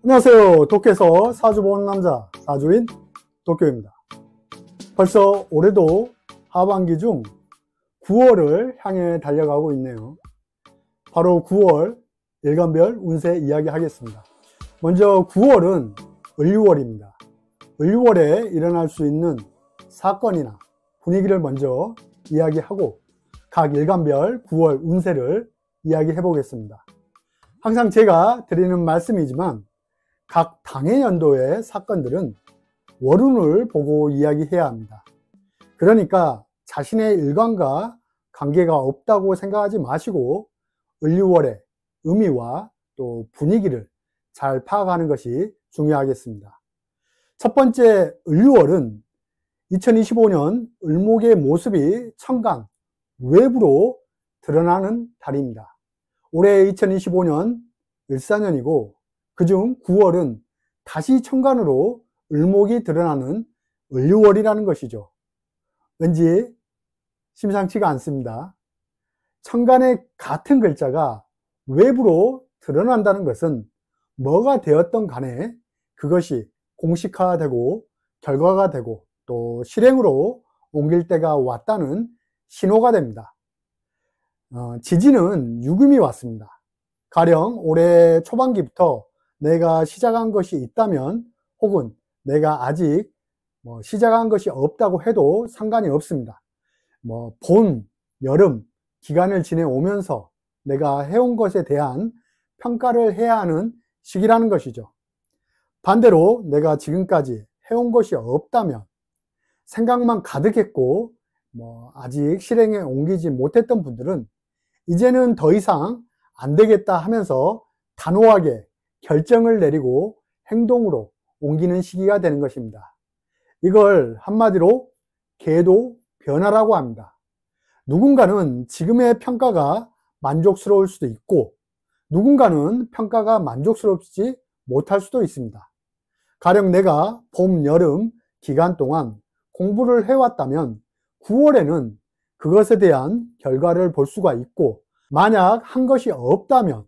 안녕하세요. 도쿄에서 사주 보는 남자 사주인 도쿄입니다. 벌써 올해도 하반기 중 9월을 향해 달려가고 있네요. 바로 9월 일간별 운세 이야기 하겠습니다. 먼저 9월은 을유월입니다. 을유월에 일어날 수 있는 사건이나 분위기를 먼저 이야기하고 각 일간별 9월 운세를 이야기해 보겠습니다. 항상 제가 드리는 말씀이지만 각 당해 연도의 사건들은 월운을 보고 이야기해야 합니다. 그러니까 자신의 일간과 관계가 없다고 생각하지 마시고 을유월의 의미와 또 분위기를 잘 파악하는 것이 중요하겠습니다. 첫 번째 을유월은 2025년 을목의 모습이 천간 외부로 드러나는 달입니다. 올해 2025년 을사년이고 그중 9월은 다시 천간으로 을목이 드러나는 을유월이라는 것이죠. 왠지 심상치가 않습니다. 천간의 같은 글자가 외부로 드러난다는 것은 뭐가 되었던 간에 그것이 공식화되고 결과가 되고 또 실행으로 옮길 때가 왔다는 신호가 됩니다. 지지는 유금이 왔습니다. 가령 올해 초반기부터 내가 시작한 것이 있다면 혹은 내가 아직 시작한 것이 없다고 해도 상관이 없습니다. 봄, 여름 기간을 지내오면서 내가 해온 것에 대한 평가를 해야 하는 시기라는 것이죠. 반대로 내가 지금까지 해온 것이 없다면 생각만 가득했고 아직 실행에 옮기지 못했던 분들은 이제는 더 이상 안 되겠다 하면서 단호하게 결정을 내리고 행동으로 옮기는 시기가 되는 것입니다. 이걸 한마디로 궤도 변화라고 합니다. 누군가는 지금의 평가가 만족스러울 수도 있고 누군가는 평가가 만족스럽지 못할 수도 있습니다. 가령 내가 봄, 여름 기간 동안 공부를 해왔다면 9월에는 그것에 대한 결과를 볼 수가 있고 만약 한 것이 없다면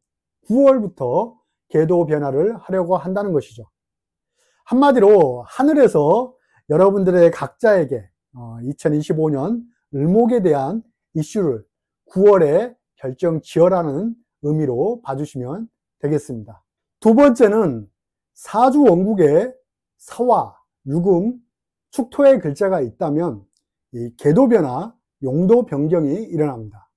9월부터 궤도 변화를 하려고 한다는 것이죠. 한마디로 하늘에서 여러분들의 각자에게 2025년 을목에 대한 이슈를 9월에 결정 지어라는 의미로 봐주시면 되겠습니다. 두 번째는 사주 원국에 사화, 유금, 축토의 글자가 있다면 이 궤도 변화, 용도 변경이 일어납니다.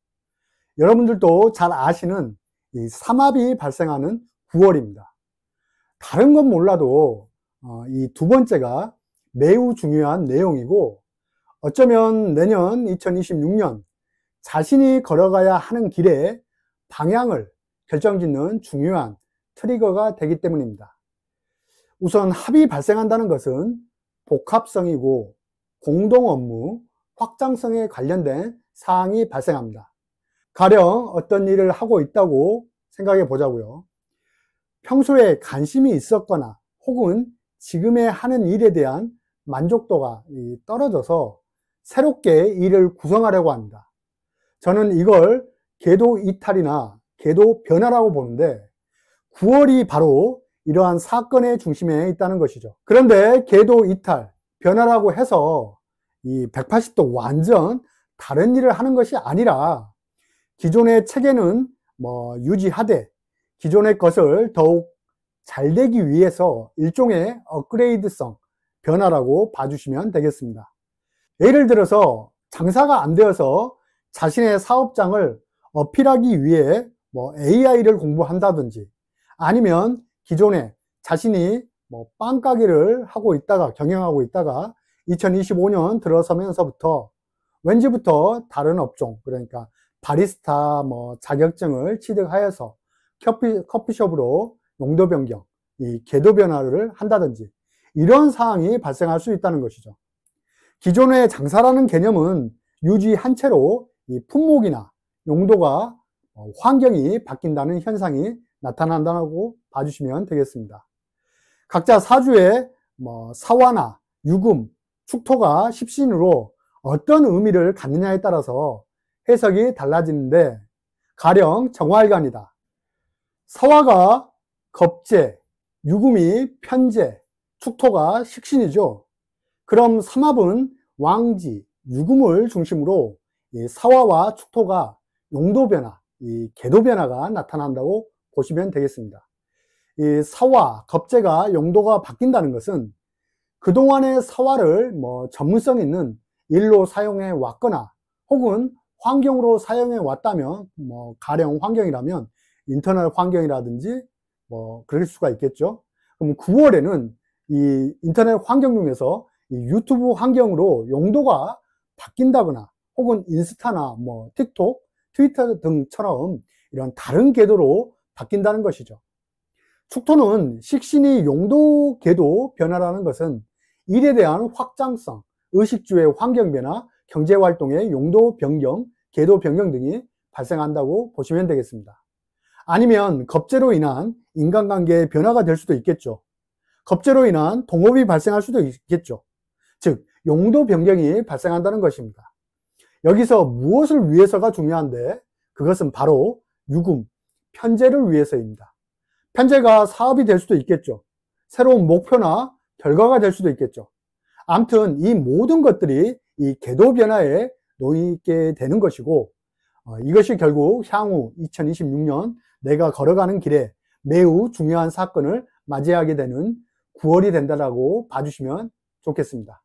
여러분들도 잘 아시는 이 삼합이 발생하는 9월입니다. 다른 건 몰라도 이 두 번째가 매우 중요한 내용이고 어쩌면 내년 2026년 자신이 걸어가야 하는 길의 방향을 결정짓는 중요한 트리거가 되기 때문입니다. 우선 합이 발생한다는 것은 복합성이고 공동 업무, 확장성에 관련된 사항이 발생합니다. 가령 어떤 일을 하고 있다고 생각해 보자고요. 평소에 관심이 있었거나 혹은 지금에 하는 일에 대한 만족도가 떨어져서 새롭게 일을 구성하려고 합니다. 저는 이걸 궤도 이탈이나 궤도 변화라고 보는데 9월이 바로 이러한 사건의 중심에 있다는 것이죠. 그런데 궤도 이탈, 변화라고 해서 이 180도 완전 다른 일을 하는 것이 아니라 기존의 체계는 유지하되 기존의 것을 더욱 잘 되기 위해서 일종의 업그레이드성 변화라고 봐주시면 되겠습니다. 예를 들어서 장사가 안 되어서 자신의 사업장을 어필하기 위해 AI를 공부한다든지 아니면 기존에 자신이 빵가게를 하고 있다가 경영하고 있다가 2025년 들어서면서부터 왠지부터 다른 업종 그러니까 바리스타 자격증을 취득하여서 커피숍으로 용도 변경, 이 궤도 변화를 한다든지 이런 사항이 발생할 수 있다는 것이죠. 기존의 장사라는 개념은 유지한 채로 이 품목이나 용도가 환경이 바뀐다는 현상이 나타난다고 봐주시면 되겠습니다. 각자 사주에 사화나 유금, 축토가 십신으로 어떤 의미를 갖느냐에 따라서 해석이 달라지는데 가령 정활관이다. 사화가 겁재, 유금이 편재, 축토가 식신이죠. 그럼 삼합은 왕지, 유금을 중심으로 이 사화와 축토가 용도 변화, 이 궤도 변화가 나타난다고 보시면 되겠습니다. 이 사화, 겁재가 용도가 바뀐다는 것은 그동안의 사화를 전문성 있는 일로 사용해 왔거나 혹은 환경으로 사용해 왔다면 가령 환경이라면 인터넷 환경이라든지 그럴 수가 있겠죠. 그럼 9월에는 이 인터넷 환경 중에서 이 유튜브 환경으로 용도가 바뀐다거나 혹은 인스타나 틱톡, 트위터 등처럼 이런 다른 궤도로 바뀐다는 것이죠. 축토는 식신이 용도 궤도 변화라는 것은 일에 대한 확장성, 의식주의 환경 변화, 경제활동의 용도 변경, 궤도 변경 등이 발생한다고 보시면 되겠습니다. 아니면 겁재로 인한 인간관계의 변화가 될 수도 있겠죠. 겁재로 인한 동업이 발생할 수도 있겠죠. 즉 용도 변경이 발생한다는 것입니다. 여기서 무엇을 위해서가 중요한데 그것은 바로 유금, 편재를 위해서입니다. 편재가 사업이 될 수도 있겠죠. 새로운 목표나 결과가 될 수도 있겠죠. 아무튼 이 모든 것들이 이 궤도 변화에 놓이게 되는 것이고 이것이 결국 향후 2026년 내가 걸어가는 길에 매우 중요한 사건을 맞이하게 되는 9월이 된다고 봐주시면 좋겠습니다.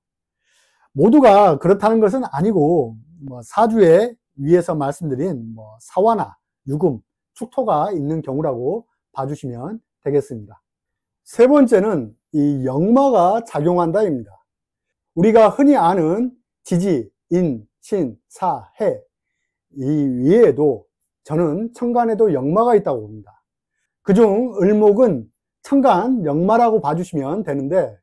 모두가 그렇다는 것은 아니고 사주에 위에서 말씀드린 사화나 유금, 축토가 있는 경우라고 봐주시면 되겠습니다. 세 번째는 이 역마가 작용한다입니다. 우리가 흔히 아는 지지, 인, 신, 사, 해 이 위에도 저는 천간에도 역마가 있다고 봅니다. 그중 을목은 천간 역마라고 봐주시면 되는데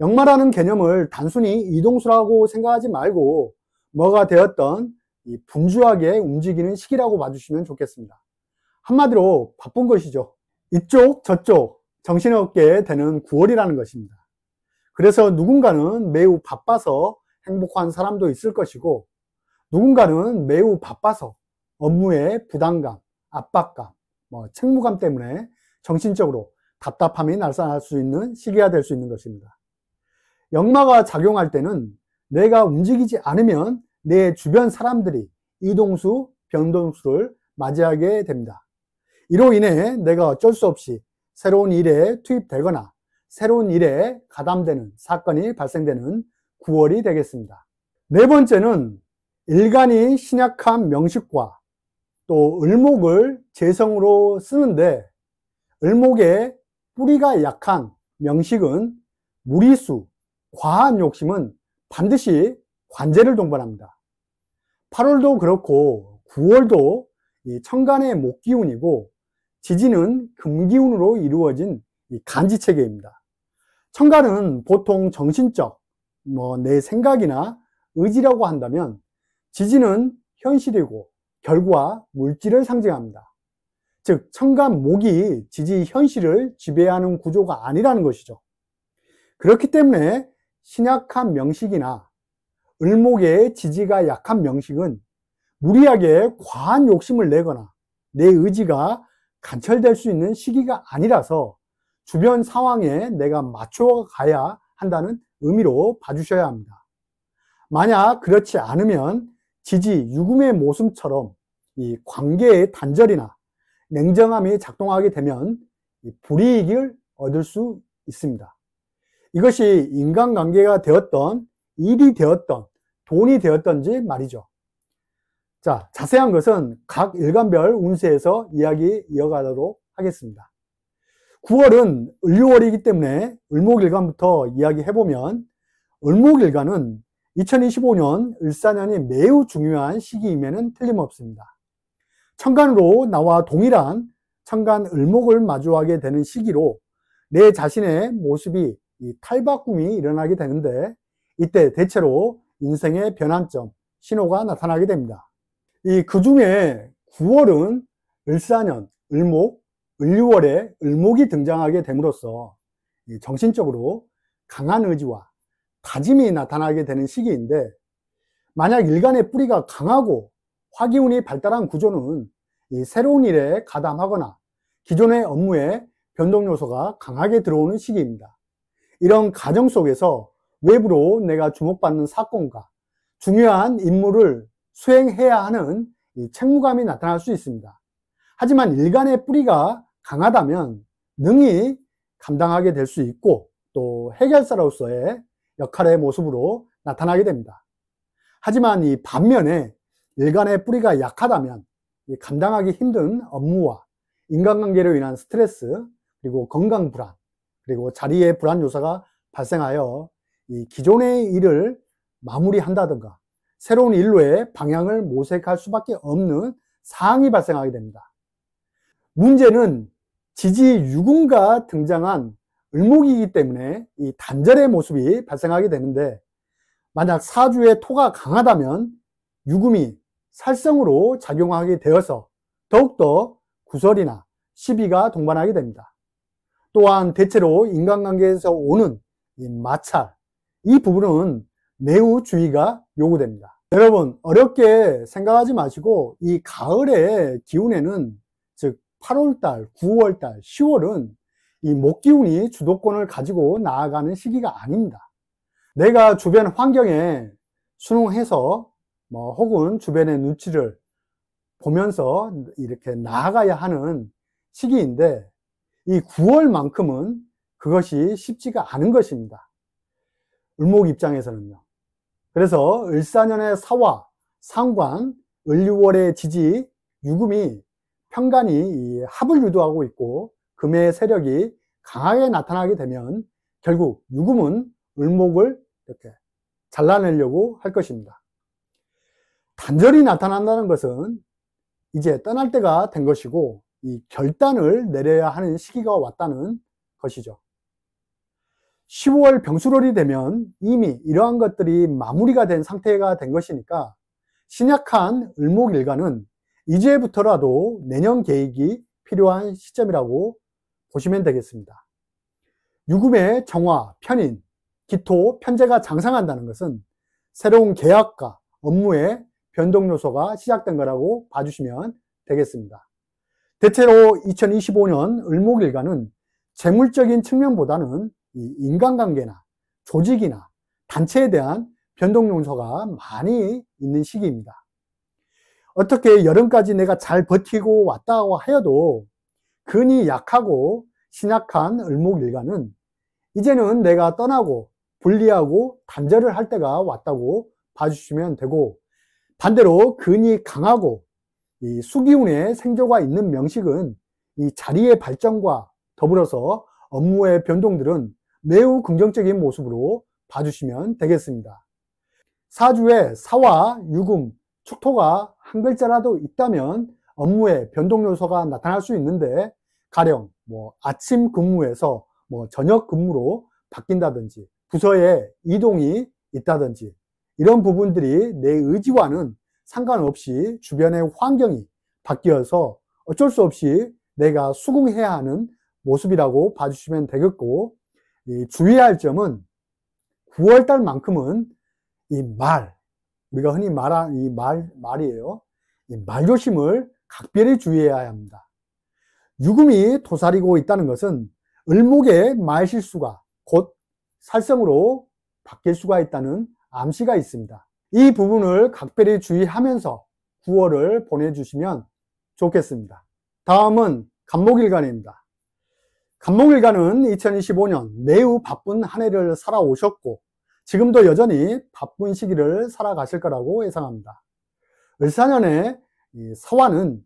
역마라는 개념을 단순히 이동수라고 생각하지 말고 뭐가 되었던 이 분주하게 움직이는 시기라고 봐주시면 좋겠습니다. 한마디로 바쁜 것이죠. 이쪽 저쪽 정신없게 되는 9월이라는 것입니다. 그래서 누군가는 매우 바빠서 행복한 사람도 있을 것이고 누군가는 매우 바빠서 업무의 부담감, 압박감, 책무감 때문에 정신적으로 답답함이 날아날 수 있는 시기가 될 수 있는 것입니다. 역마가 작용할 때는 내가 움직이지 않으면 내 주변 사람들이 이동수, 변동수를 맞이하게 됩니다. 이로 인해 내가 어쩔 수 없이 새로운 일에 투입되거나 새로운 일에 가담되는 사건이 발생되는 9월이 되겠습니다. 네 번째는 일간이 신약한 명식과 또 을목을 재성으로 쓰는데 을목의 뿌리가 약한 명식은 무리수, 과한 욕심은 반드시 관제를 동반합니다. 8월도 그렇고 9월도 이 천간의 목기운이고 지지는 금기운으로 이루어진 이 간지체계입니다. 천간은 보통 정신적, 내 생각이나 의지라고 한다면 지지는 현실이고 결과, 물질을 상징합니다. 즉 천간 목이 지지 현실을 지배하는 구조가 아니라는 것이죠. 그렇기 때문에 신약한 명식이나 을목의 지지가 약한 명식은 무리하게 과한 욕심을 내거나 내 의지가 관철될 수 있는 시기가 아니라서 주변 상황에 내가 맞춰가야 한다는 의미로 봐주셔야 합니다. 만약 그렇지 않으면 지지, 유금의 모습처럼 이 관계의 단절이나 냉정함이 작동하게 되면 불이익을 얻을 수 있습니다. 이것이 인간관계가 되었던, 일이 되었던, 돈이 되었던지 말이죠. 자, 자세한 것은 각 일간별 운세에서 이야기 이어가도록 하겠습니다. 9월은 을유월이기 때문에 을목일간부터 이야기해보면 을목일간은 2025년 을사년이 매우 중요한 시기임에는 틀림없습니다. 천간으로 나와 동일한 천간 을목을 마주하게 되는 시기로 내 자신의 모습이 탈바꿈이 일어나게 되는데 이때 대체로 인생의 변환점, 신호가 나타나게 됩니다. 그 중에 9월은 을사년, 을목, 을유월에 을목이 등장하게 됨으로써 정신적으로 강한 의지와 다짐이 나타나게 되는 시기인데 만약 일간의 뿌리가 강하고 화기운이 발달한 구조는 이 새로운 일에 가담하거나 기존의 업무에 변동 요소가 강하게 들어오는 시기입니다. 이런 과정 속에서 외부로 내가 주목받는 사건과 중요한 임무를 수행해야 하는 이 책무감이 나타날 수 있습니다. 하지만 일간의 뿌리가 강하다면 능히 감당하게 될 수 있고 또 해결사로서의 역할의 모습으로 나타나게 됩니다. 하지만 이 반면에 일간의 뿌리가 약하다면 감당하기 힘든 업무와 인간관계로 인한 스트레스, 그리고 건강 불안, 그리고 자리의 불안 요소가 발생하여 이 기존의 일을 마무리한다든가 새로운 일로의 방향을 모색할 수밖에 없는 상황이 발생하게 됩니다. 문제는 지지 유금과 등장한 을목이기 때문에 이 단절의 모습이 발생하게 되는데, 만약 사주의 토가 강하다면 유금이 살성으로 작용하게 되어서 더욱더 구설이나 시비가 동반하게 됩니다. 또한 대체로 인간관계에서 오는 이 마찰, 이 부분은 매우 주의가 요구됩니다. 여러분, 어렵게 생각하지 마시고 이 가을의 기운에는, 즉 8월달, 9월달, 10월은 이 목기운이 주도권을 가지고 나아가는 시기가 아닙니다. 내가 주변 환경에 순응해서 혹은 주변의 눈치를 보면서 이렇게 나아가야 하는 시기인데, 이 9월만큼은 그것이 쉽지가 않은 것입니다. 을목 입장에서는요. 그래서 을사년의 사화, 상관, 을유월의 지지, 유금이 편간이 합을 유도하고 있고 금의 세력이 강하게 나타나게 되면 결국 유금은 을목을 이렇게 잘라내려고 할 것입니다. 단절이 나타난다는 것은 이제 떠날 때가 된 것이고 이 결단을 내려야 하는 시기가 왔다는 것이죠. 10월 병수월이 되면 이미 이러한 것들이 마무리가 된 상태가 된 것이니까 신약한 을목일간은 이제부터라도 내년 계획이 필요한 시점이라고 보시면 되겠습니다. 유금의 정화, 편인, 기토, 편제가 장상한다는 것은 새로운 계약과 업무의 변동 요소가 시작된 거라고 봐주시면 되겠습니다. 대체로 2025년 을목일간은 재물적인 측면보다는 이 인간관계나 조직이나 단체에 대한 변동 요소가 많이 있는 시기입니다. 어떻게 여름까지 내가 잘 버티고 왔다고 하여도 근이 약하고 신약한 을목일간은 이제는 내가 떠나고 분리하고 단절을 할 때가 왔다고 봐주시면 되고, 반대로 근이 강하고 이 수기운의 생조가 있는 명식은 이 자리의 발전과 더불어서 업무의 변동들은 매우 긍정적인 모습으로 봐주시면 되겠습니다. 사주에 사와, 유금, 축토가 한 글자라도 있다면 업무의 변동 요소가 나타날 수 있는데, 가령 아침 근무에서 저녁 근무로 바뀐다든지 부서에 이동이 있다든지 이런 부분들이 내 의지와는 상관없이 주변의 환경이 바뀌어서 어쩔 수 없이 내가 수긍해야 하는 모습이라고 봐주시면 되겠고, 주의할 점은 9월달만큼은 이 우리가 흔히 말하는 이 말이에요. 이 말조심을 각별히 주의해야 합니다. 유금이 도사리고 있다는 것은 을목의 말실수가 곧 살성으로 바뀔 수가 있다는 암시가 있습니다. 이 부분을 각별히 주의하면서 9월을 보내주시면 좋겠습니다. 다음은 간목일간입니다. 간목일간은 2025년 매우 바쁜 한 해를 살아오셨고 지금도 여전히 바쁜 시기를 살아가실 거라고 예상합니다. 을사년의 사화는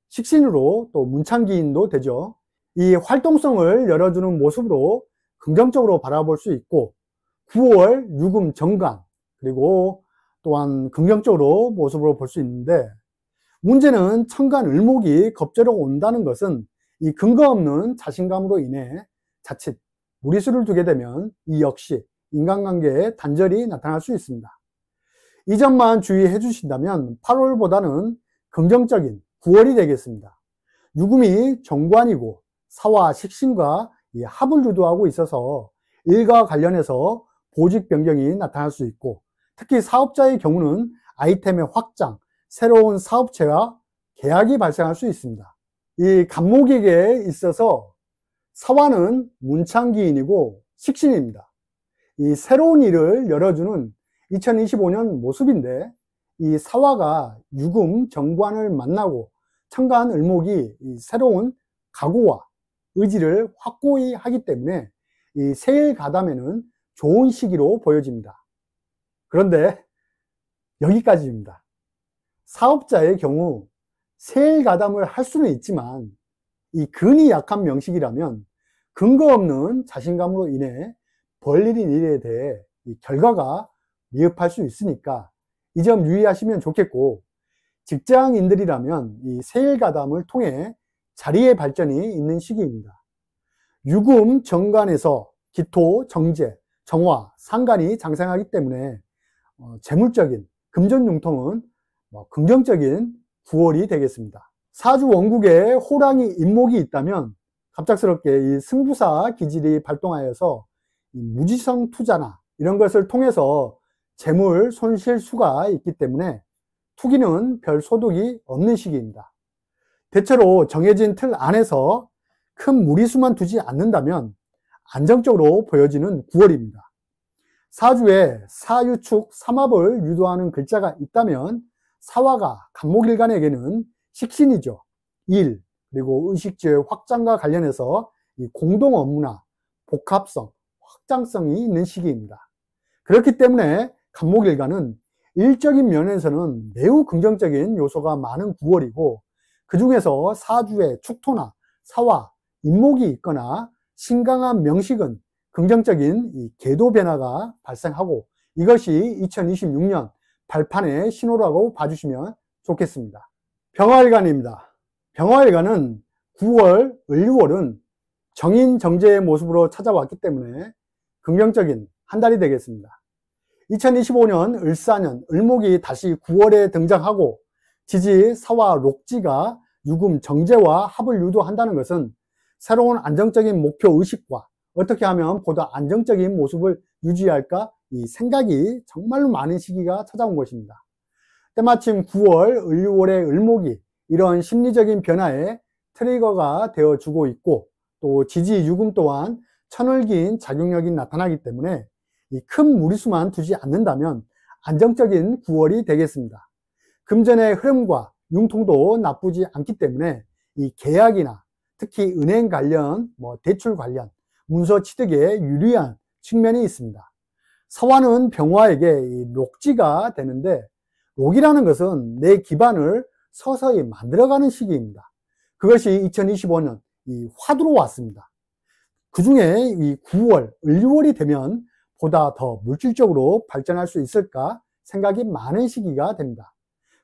식신으로 또 문昌기인도 되죠. 이 활동성을 열어주는 모습으로 긍정적으로 바라볼 수 있고, 9월 유금 정관, 그리고 또한 긍정적으로 모습으로 볼 수 있는데, 문제는 천간 을목이 겁재로 온다는 것은 이 근거 없는 자신감으로 인해 자칫 무리수를 두게 되면 이 역시 인간관계에 단절이 나타날 수 있습니다. 이 점만 주의해 주신다면 8월보다는 긍정적인 9월이 되겠습니다. 유금이 정관이고 사와 식신과 합을 유도하고 있어서 일과 관련해서 보직 변경이 나타날 수 있고, 특히 사업자의 경우는 아이템의 확장, 새로운 사업체와 계약이 발생할 수 있습니다. 이 간목에게 있어서 사화는 문창기인이고 식신입니다. 이 새로운 일을 열어주는 2025년 모습인데, 이 사화가 유금 정관을 만나고 천간 을목이 이 새로운 각오와 의지를 확고히 하기 때문에 이 새일 가담에는 좋은 시기로 보여집니다. 그런데 여기까지입니다. 사업자의 경우 새일 가담을 할 수는 있지만 이 근이 약한 명식이라면 근거 없는 자신감으로 인해 벌일인 일에 대해 이 결과가 미흡할 수 있으니까 이 점 유의하시면 좋겠고, 직장인들이라면 이 새일 가담을 통해 자리의 발전이 있는 시기입니다. 유금 정관에서 기토, 정제, 정화, 상관이 장생하기 때문에 재물적인 금전융통은 긍정적인 9월이 되겠습니다. 사주 원국에 호랑이 인목이 있다면 갑작스럽게 이 승부사 기질이 발동하여서 무지성 투자나 이런 것을 통해서 재물 손실 수가 있기 때문에 투기는 별 소득이 없는 시기입니다. 대체로 정해진 틀 안에서 큰 무리수만 두지 않는다면 안정적으로 보여지는 9월입니다. 사주에 사유축 삼합을 유도하는 글자가 있다면 사화가 간목일간에게는 식신이죠. 일, 그리고 의식주의 확장과 관련해서 이 공동 업무나 복합성, 확장성이 있는 시기입니다. 그렇기 때문에 간목일간은 일적인 면에서는 매우 긍정적인 요소가 많은 9월이고, 그 중에서 사주에 축토나 사화, 인목이 있거나 신강한 명식은 긍정적인 이 궤도 변화가 발생하고, 이것이 2026년 발판의 신호라고 봐주시면 좋겠습니다. 병화일간입니다. 병화일간은 9월, 을유월은 정인정제의 모습으로 찾아왔기 때문에 긍정적인 한 달이 되겠습니다. 2025년 을사년 을목이 다시 9월에 등장하고 지지, 사화, 록지가 유금 정제와 합을 유도한다는 것은 새로운 안정적인 목표 의식과 어떻게 하면 보다 안정적인 모습을 유지할까, 이 생각이 정말로 많은 시기가 찾아온 것입니다. 때마침 9월, 을유월의 을목이 이런 심리적인 변화에 트리거가 되어주고 있고, 또 지지, 유금 또한 천을기인 작용력이 나타나기 때문에 이 큰 무리수만 두지 않는다면 안정적인 9월이 되겠습니다. 금전의 흐름과 융통도 나쁘지 않기 때문에 이 계약이나 특히 은행 관련, 대출 관련, 문서 취득에 유리한 측면이 있습니다. 사화는 병화에게 이 록지가 되는데, 록이라는 것은 내 기반을 서서히 만들어가는 시기입니다. 그것이 2025년 이 화두로 왔습니다. 그 중에 이 9월, 을유월이 되면 보다 더 물질적으로 발전할 수 있을까 생각이 많은 시기가 됩니다.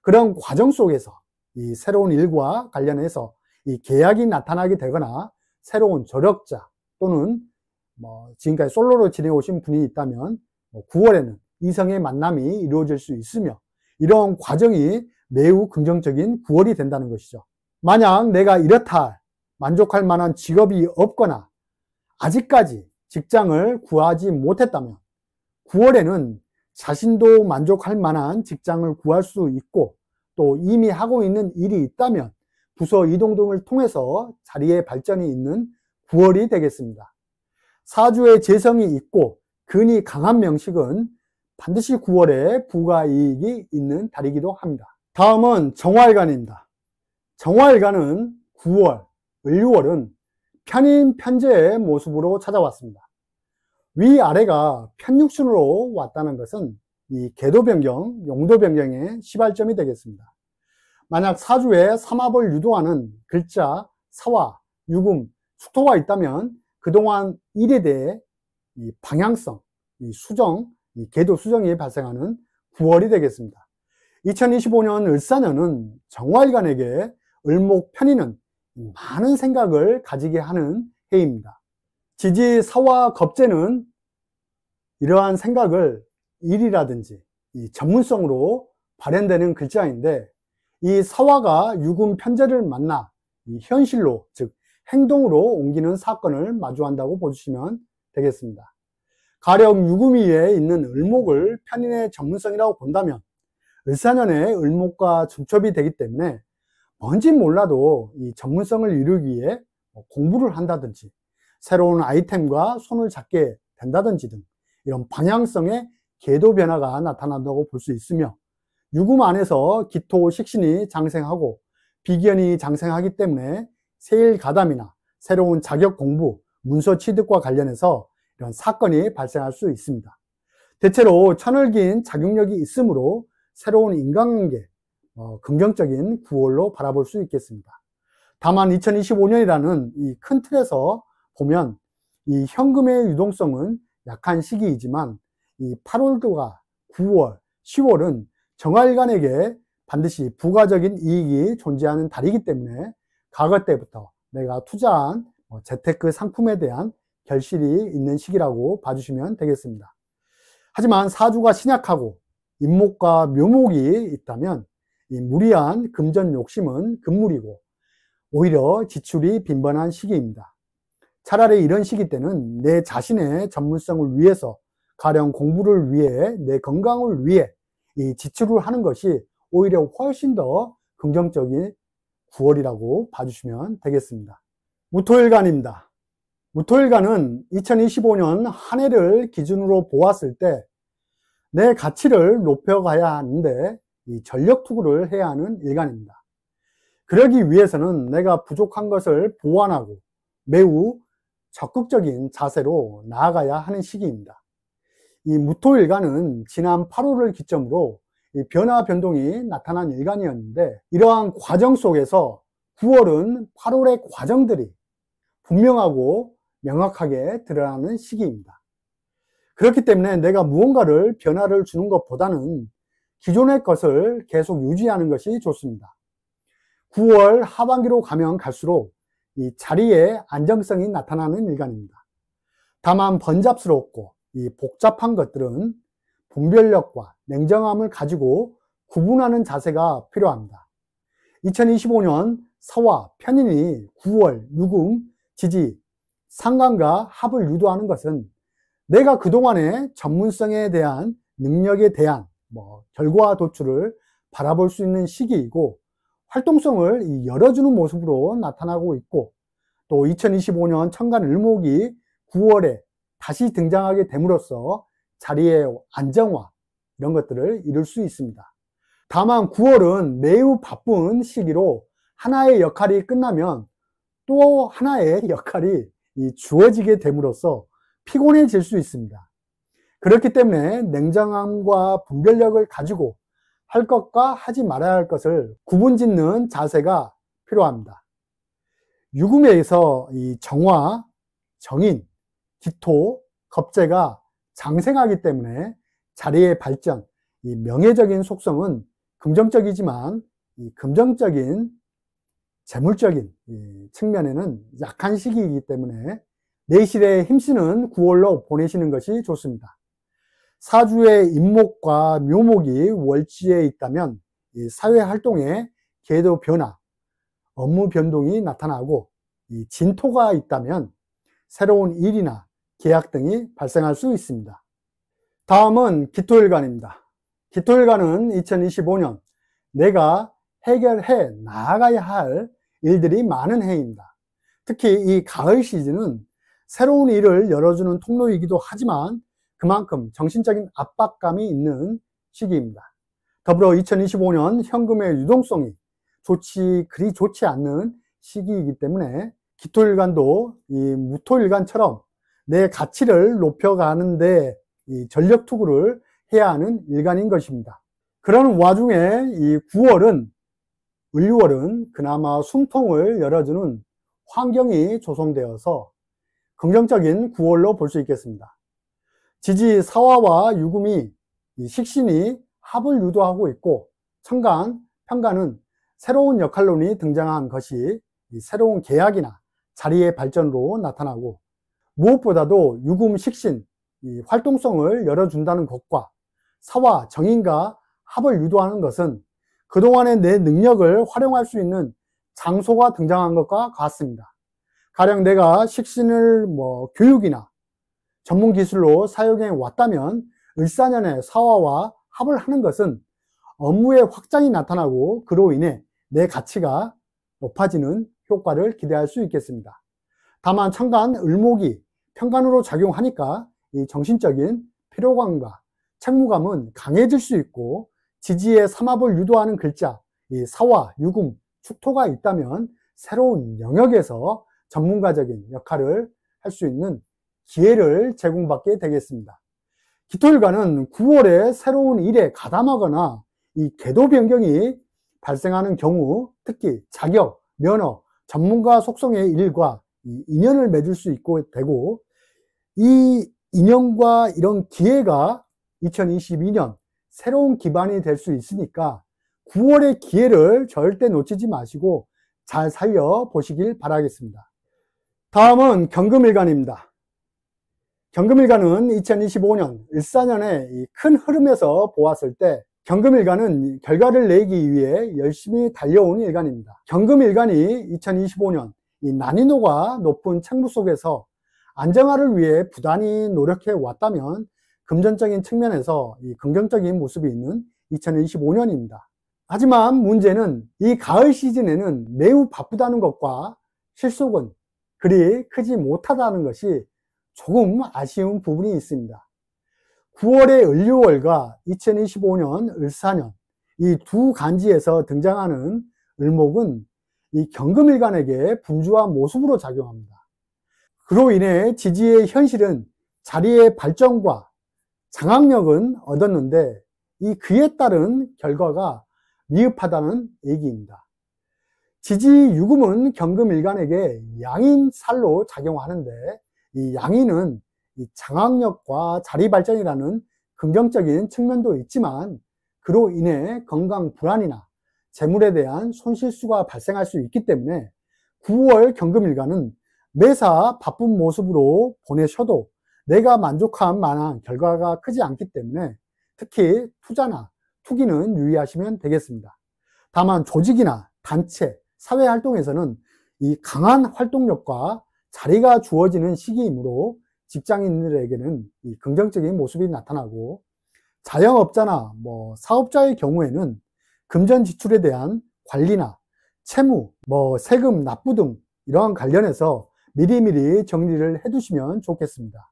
그런 과정 속에서 이 새로운 일과 관련해서 이 계약이 나타나게 되거나 새로운 조력자 또는 지금까지 솔로로 지내오신 분이 있다면 9월에는 이성의 만남이 이루어질 수 있으며, 이런 과정이 매우 긍정적인 9월이 된다는 것이죠. 만약 내가 이렇다 만족할 만한 직업이 없거나 아직까지 직장을 구하지 못했다면 9월에는 자신도 만족할 만한 직장을 구할 수 있고, 또 이미 하고 있는 일이 있다면 부서 이동 등을 통해서 자리의 발전이 있는 9월이 되겠습니다. 사주에 재성이 있고 근이 강한 명식은 반드시 9월에 부가이익이 있는 달이기도 합니다. 다음은 정화일간입니다. 정화일간은 9월, 을유월은 편인 편재의 모습으로 찾아왔습니다. 위아래가 편육순으로 왔다는 것은 이 궤도 변경, 용도 변경의 시발점이 되겠습니다. 만약 사주에 삼합을 유도하는 글자, 사화, 유금, 축토가 있다면 그동안 일에 대해 이 방향성, 이 수정, 이 궤도 수정이 발생하는 9월이 되겠습니다. 2025년 을사년은 정화일간에게 을목 편인은 많은 생각을 가지게 하는 해입니다. 지지, 사화, 겁재는 이러한 생각을 일이라든지 이 전문성으로 발현되는 글자인데, 이 사화가 유금 편재를 만나 이 현실로, 즉 행동으로 옮기는 사건을 마주한다고 보시면 되겠습니다. 가령 유금 위에 있는 을목을 편인의 전문성이라고 본다면 을사년에 을목과 중첩이 되기 때문에 뭔지 몰라도 이 전문성을 이루기 위해 공부를 한다든지 새로운 아이템과 손을 잡게 된다든지 등 이런 방향성의 궤도 변화가 나타난다고 볼 수 있으며, 유금 안에서 기토 식신이 장생하고 비견이 장생하기 때문에 세일가담이나 새로운 자격 공부, 문서 취득과 관련해서 이런 사건이 발생할 수 있습니다. 대체로 천을기인 작용력이 있으므로 새로운 인간관계, 긍정적인 9월로 바라볼 수 있겠습니다. 다만 2025년이라는 이 큰 틀에서 보면 이 현금의 유동성은 약한 시기이지만 이 8월과 9월, 10월은 정화일간에게 반드시 부가적인 이익이 존재하는 달이기 때문에 과거 때부터 내가 투자한 재테크 상품에 대한 결실이 있는 시기라고 봐주시면 되겠습니다. 하지만 사주가 신약하고 인목과 묘목이 있다면 이 무리한 금전 욕심은 금물이고 오히려 지출이 빈번한 시기입니다. 차라리 이런 시기 때는 내 자신의 전문성을 위해서, 가령 공부를 위해, 내 건강을 위해 이 지출을 하는 것이 오히려 훨씬 더 긍정적인 9월이라고 봐주시면 되겠습니다. 무토일간입니다. 무토일간은 2025년 한 해를 기준으로 보았을 때 내 가치를 높여가야 하는데 이 전력 투구를 해야 하는 일간입니다. 그러기 위해서는 내가 부족한 것을 보완하고 매우 적극적인 자세로 나아가야 하는 시기입니다. 이 무토일간은 지난 8월을 기점으로 이 변화 변동이 나타난 일간이었는데, 이러한 과정 속에서 9월은 8월의 과정들이 분명하고 명확하게 드러나는 시기입니다. 그렇기 때문에 내가 무언가를 변화를 주는 것보다는 기존의 것을 계속 유지하는 것이 좋습니다. 9월 하반기로 가면 갈수록 이 자리의 안정성이 나타나는 일간입니다. 다만 번잡스럽고 이 복잡한 것들은 분별력과 냉정함을 가지고 구분하는 자세가 필요합니다. 2025년 서화 편인이 9월 유금, 지지, 상관과 합을 유도하는 것은 내가 그동안의 전문성에 대한 능력에 대한 결과 도출을 바라볼 수 있는 시기이고, 활동성을 열어주는 모습으로 나타나고 있고, 또 2025년 천간을목이 9월에 다시 등장하게 됨으로써 자리의 안정화, 이런 것들을 이룰 수 있습니다. 다만 9월은 매우 바쁜 시기로 하나의 역할이 끝나면 또 하나의 역할이 주어지게 됨으로써 피곤해질 수 있습니다. 그렇기 때문에 냉정함과 분별력을 가지고 할 것과 하지 말아야 할 것을 구분짓는 자세가 필요합니다. 유금에서 이 정화, 정인, 기토, 겁재가 장생하기 때문에 자리의 발전, 이 명예적인 속성은 긍정적이지만 이 금전적인 재물적인 측면에는 약한 시기이기 때문에 내실에 힘쓰는 9월로 보내시는 것이 좋습니다. 사주의 인목과 묘목이 월지에 있다면 이 사회활동의 궤도 변화, 업무 변동이 나타나고 이 진토가 있다면 새로운 일이나 계약 등이 발생할 수 있습니다. 다음은 기토일간입니다. 기토일간은 2025년 내가 해결해 나아가야 할 일들이 많은 해입니다. 특히 이 가을 시즌은 새로운 일을 열어주는 통로이기도 하지만 그만큼 정신적인 압박감이 있는 시기입니다. 더불어 2025년 현금의 유동성이 그리 좋지 않는 시기이기 때문에 기토일간도 이 무토일간처럼 내 가치를 높여가는데 이 전력 투구를 해야 하는 일간인 것입니다. 그런 와중에 이 9월은, 을유월은 그나마 숨통을 열어주는 환경이 조성되어서 긍정적인 9월로 볼 수 있겠습니다. 지지 사화와 유금이 이 식신이 합을 유도하고 있고, 천간, 편간은 새로운 역할론이 등장한 것이 이 새로운 계약이나 자리의 발전으로 나타나고, 무엇보다도 유금 식신, 이 활동성을 열어준다는 것과 사화 정인과 합을 유도하는 것은 그동안의 내 능력을 활용할 수 있는 장소가 등장한 것과 같습니다. 가령 내가 식신을 교육이나 전문 기술로 사용해 왔다면 을사년에 사화와 합을 하는 것은 업무의 확장이 나타나고 그로 인해 내 가치가 높아지는 효과를 기대할 수 있겠습니다. 다만 천간 을목이 편간으로 작용하니까 이 정신적인 피로감과 책무감은 강해질 수 있고, 지지의 삼합을 유도하는 글자, 이 사화, 유금, 축토가 있다면 새로운 영역에서 전문가적인 역할을 할 수 있는 기회를 제공받게 되겠습니다. 기토일간은 9월에 새로운 일에 가담하거나 이 궤도 변경이 발생하는 경우, 특히 자격, 면허, 전문가 속성의 일과 인연을 맺을 수 있고 되고, 이 인연과 이런 기회가 2022년 새로운 기반이 될 수 있으니까 9월의 기회를 절대 놓치지 마시고 잘 살려보시길 바라겠습니다. 다음은 경금일간입니다. 경금일간은 2025년 을사년의 큰 흐름에서 보았을 때 경금일간은 결과를 내기 위해 열심히 달려온 일간입니다. 경금일간이 2025년 이 난이도가 높은 책무 속에서 안정화를 위해 부단히 노력해 왔다면 금전적인 측면에서 이 긍정적인 모습이 있는 2025년입니다. 하지만 문제는 이 가을 시즌에는 매우 바쁘다는 것과 실속은 그리 크지 못하다는 것이 조금 아쉬운 부분이 있습니다. 9월의 을유월과 2025년 을사년 이 두 간지에서 등장하는 을목은 이 경금일간에게 분주한 모습으로 작용합니다. 그로 인해 지지의 현실은 자리의 발전과 장악력은 얻었는데 이 그에 따른 결과가 미흡하다는 얘기입니다. 지지 유금은 경금일간에게 양인살로 작용하는데 이 양인은 이 장악력과 자리 발전이라는 긍정적인 측면도 있지만 그로 인해 건강 불안이나 재물에 대한 손실수가 발생할 수 있기 때문에 9월 경금일간은 매사 바쁜 모습으로 보내셔도 내가 만족할 만한 결과가 크지 않기 때문에 특히 투자나 투기는 유의하시면 되겠습니다. 다만 조직이나 단체, 사회활동에서는 이 강한 활동력과 자리가 주어지는 시기이므로 직장인들에게는 이 긍정적인 모습이 나타나고, 자영업자나 사업자의 경우에는 금전 지출에 대한 관리나 채무, 세금 납부 등 이러한 관련해서 미리미리 정리를 해 두시면 좋겠습니다.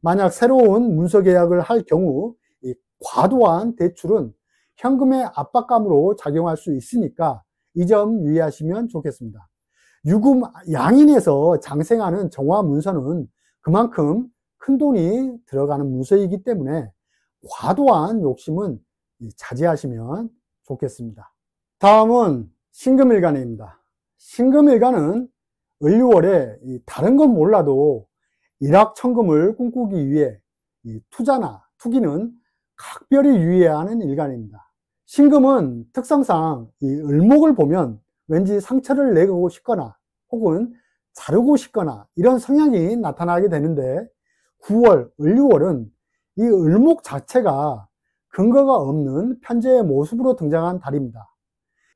만약 새로운 문서 계약을 할 경우 이 과도한 대출은 현금의 압박감으로 작용할 수 있으니까 이 점 유의하시면 좋겠습니다. 유금 양인에서 장생하는 정화 문서는 그만큼 큰 돈이 들어가는 문서이기 때문에 과도한 욕심은 자제하시면 좋겠습니다. 다음은 신금일간입니다. 신금일간은 을유월에 다른 건 몰라도 일확천금을 꿈꾸기 위해 투자나 투기는 각별히 유의해야 하는 일간입니다. 신금은 특성상 이 을목을 보면 왠지 상처를 내고 싶거나 혹은 자르고 싶거나 이런 성향이 나타나게 되는데 9월, 을유월은 이 을목 자체가 근거가 없는 편재의 모습으로 등장한 달입니다.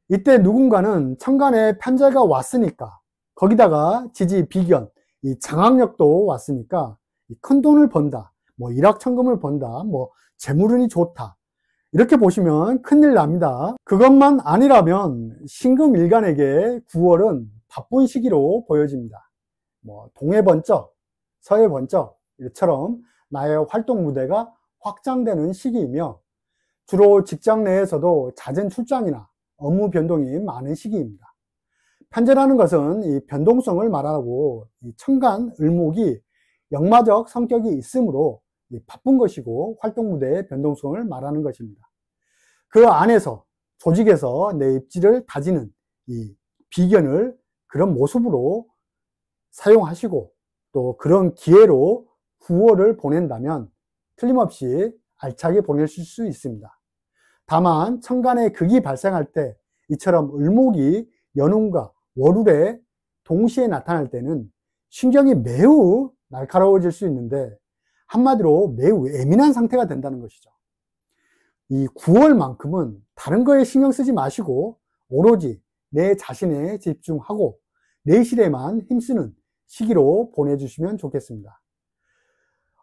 이때 누군가는 천간에 편재가 왔으니까 거기다가 지지, 비견, 이 장악력도 왔으니까 큰 돈을 번다, 일확천금을 번다, 재물운이 좋다 이렇게 보시면 큰일 납니다. 그것만 아니라면 신금일간에게 9월은 바쁜 시기로 보여집니다. 동해번쩍, 서해번쩍 이처럼 나의 활동 무대가 확장되는 시기이며 주로 직장 내에서도 잦은 출장이나 업무 변동이 많은 시기입니다. 편재라는 것은 이 변동성을 말하고 이 천간 을목이 역마적 성격이 있으므로 바쁜 것이고 활동 무대의 변동성을 말하는 것입니다. 그 안에서 조직에서 내 입지를 다지는 이 비견을 그런 모습으로 사용하시고 또 그런 기회로 9월을 보낸다면 틀림없이 알차게 보내실 수 있습니다. 다만 천간에 극이 발생할 때 이처럼 을목이 연운과 월울에 동시에 나타날 때는 신경이 매우 날카로워질 수 있는데 한마디로 매우 예민한 상태가 된다는 것이죠. 이 9월만큼은 다른 거에 신경 쓰지 마시고 오로지 내 자신에 집중하고 내실에만 힘쓰는 시기로 보내주시면 좋겠습니다.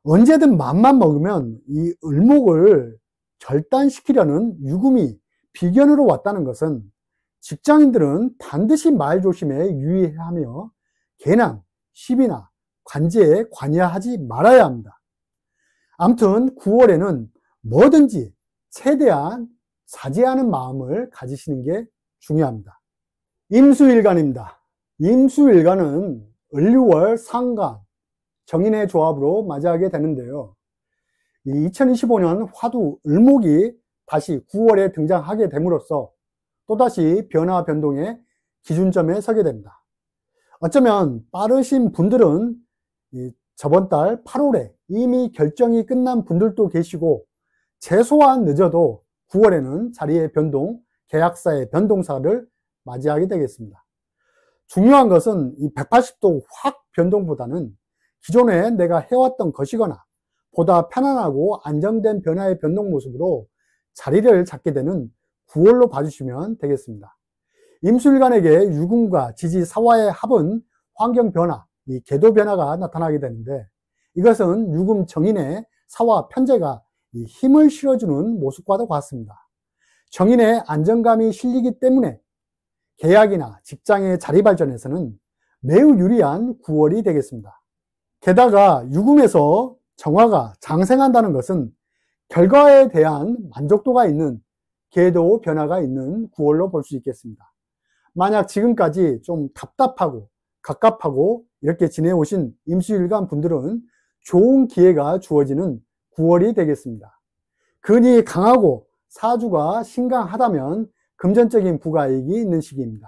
언제든 맘만 먹으면 이 을목을 결단시키려는 유금이 비견으로 왔다는 것은 직장인들은 반드시 말 조심에 유의해야 하며 괜한 시비나 관제에 관여하지 말아야 합니다. 아무튼 9월에는 뭐든지 최대한 자제하는 마음을 가지시는 게 중요합니다. 임수일간입니다. 임수일간은 을유월 상간 정인의 조합으로 맞이하게 되는데요. 2025년 화두 을목이 다시 9월에 등장하게 됨으로써 또다시 변화 변동의 기준점에 서게 됩니다. 어쩌면 빠르신 분들은 저번 달 8월에 이미 결정이 끝난 분들도 계시고, 최소한 늦어도 9월에는 자리의 변동, 계약사의 변동사를 맞이하게 되겠습니다. 중요한 것은 이 180도 확 변동보다는 기존에 내가 해왔던 것이거나 보다 편안하고 안정된 변화의 변동 모습으로 자리를 잡게 되는 9월로 봐주시면 되겠습니다. 임수일간에게 유금과 지지, 사화의 합은 환경 변화, 이 궤도 변화가 나타나게 되는데, 이것은 유금 정인의 사화 편제가 이 힘을 실어주는 모습과도 같습니다. 정인의 안정감이 실리기 때문에 계약이나 직장의 자리 발전에서는 매우 유리한 9월이 되겠습니다. 게다가 유금에서 정화가 장생한다는 것은 결과에 대한 만족도가 있는 궤도 변화가 있는 9월로 볼 수 있겠습니다. 만약 지금까지 좀 답답하고 갑갑하고 이렇게 지내오신 임수일간 분들은 좋은 기회가 주어지는 9월이 되겠습니다. 근이 강하고 사주가 신강하다면 금전적인 부가이익이 있는 시기입니다.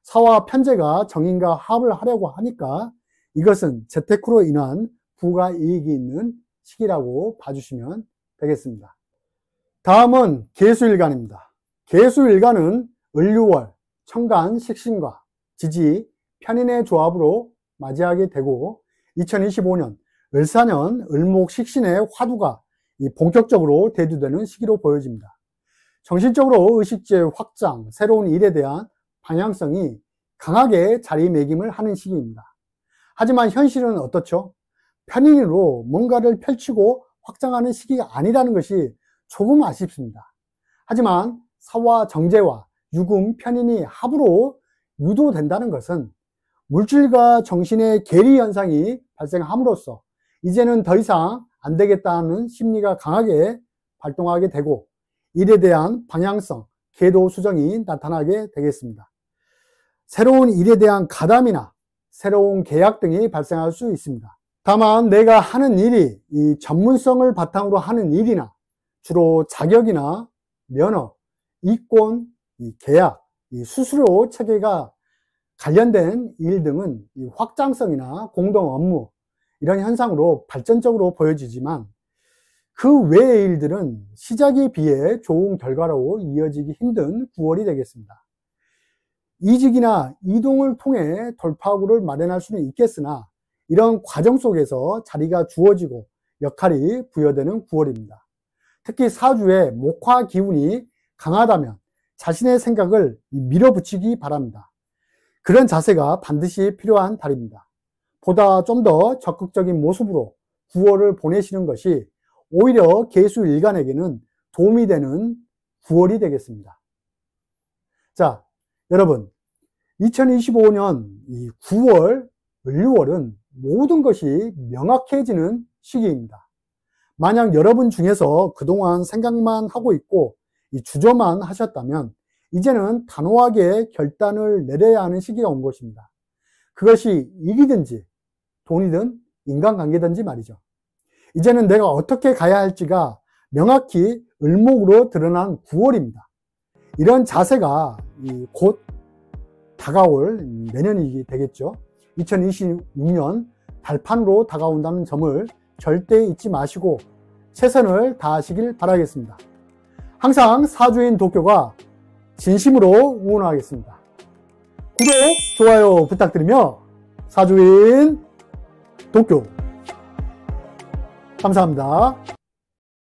사화 편제가 정인과 합을 하려고 하니까 이것은 재테크로 인한 부가이익이 있는 시기라고 봐주시면 되겠습니다. 다음은 계수일간입니다. 계수일간은 을유월, 천간, 식신과 지지, 편인의 조합으로 맞이하게 되고 2025년 을사년, 을목, 식신의 화두가 본격적으로 대두되는 시기로 보여집니다. 정신적으로 의식주의 확장, 새로운 일에 대한 방향성이 강하게 자리매김을 하는 시기입니다. 하지만 현실은 어떻죠? 편인으로 뭔가를 펼치고 확장하는 시기가 아니라는 것이 조금 아쉽습니다. 하지만 사화 정제와 유금, 편인이 합으로 유도된다는 것은 물질과 정신의 괴리 현상이 발생함으로써 이제는 더 이상 안 되겠다는 심리가 강하게 발동하게 되고 일에 대한 방향성, 궤도 수정이 나타나게 되겠습니다. 새로운 일에 대한 가담이나 새로운 계약 등이 발생할 수 있습니다. 다만 내가 하는 일이 이 전문성을 바탕으로 하는 일이나 주로 자격이나 면허, 이권, 이 계약, 이 수수료 체계가 관련된 일 등은 이 확장성이나 공동 업무 이런 현상으로 발전적으로 보여지지만 그 외의 일들은 시작에 비해 좋은 결과로 이어지기 힘든 9월이 되겠습니다. 이직이나 이동을 통해 돌파구를 마련할 수는 있겠으나 이런 과정 속에서 자리가 주어지고 역할이 부여되는 9월입니다. 특히 사주의 목화 기운이 강하다면 자신의 생각을 밀어붙이기 바랍니다. 그런 자세가 반드시 필요한 달입니다. 보다 좀 더 적극적인 모습으로 9월을 보내시는 것이 오히려 계수일간에게는 도움이 되는 9월이 되겠습니다. 자, 여러분 2025년 이 9월, 을유월은 모든 것이 명확해지는 시기입니다. 만약 여러분 중에서 그동안 생각만 하고 있고 주저만 하셨다면 이제는 단호하게 결단을 내려야 하는 시기가 온 것입니다. 그것이 일이든지 돈이든 인간관계든지 말이죠. 이제는 내가 어떻게 가야 할지가 명확히 을목으로 드러난 9월입니다. 이런 자세가 곧 다가올 내년이 되겠죠. 2026년 발판으로 다가온다는 점을 절대 잊지 마시고 최선을 다하시길 바라겠습니다. 항상 사주인 도쿄가 진심으로 응원하겠습니다. 구독, 좋아요 부탁드리며 사주인 도쿄 감사합니다.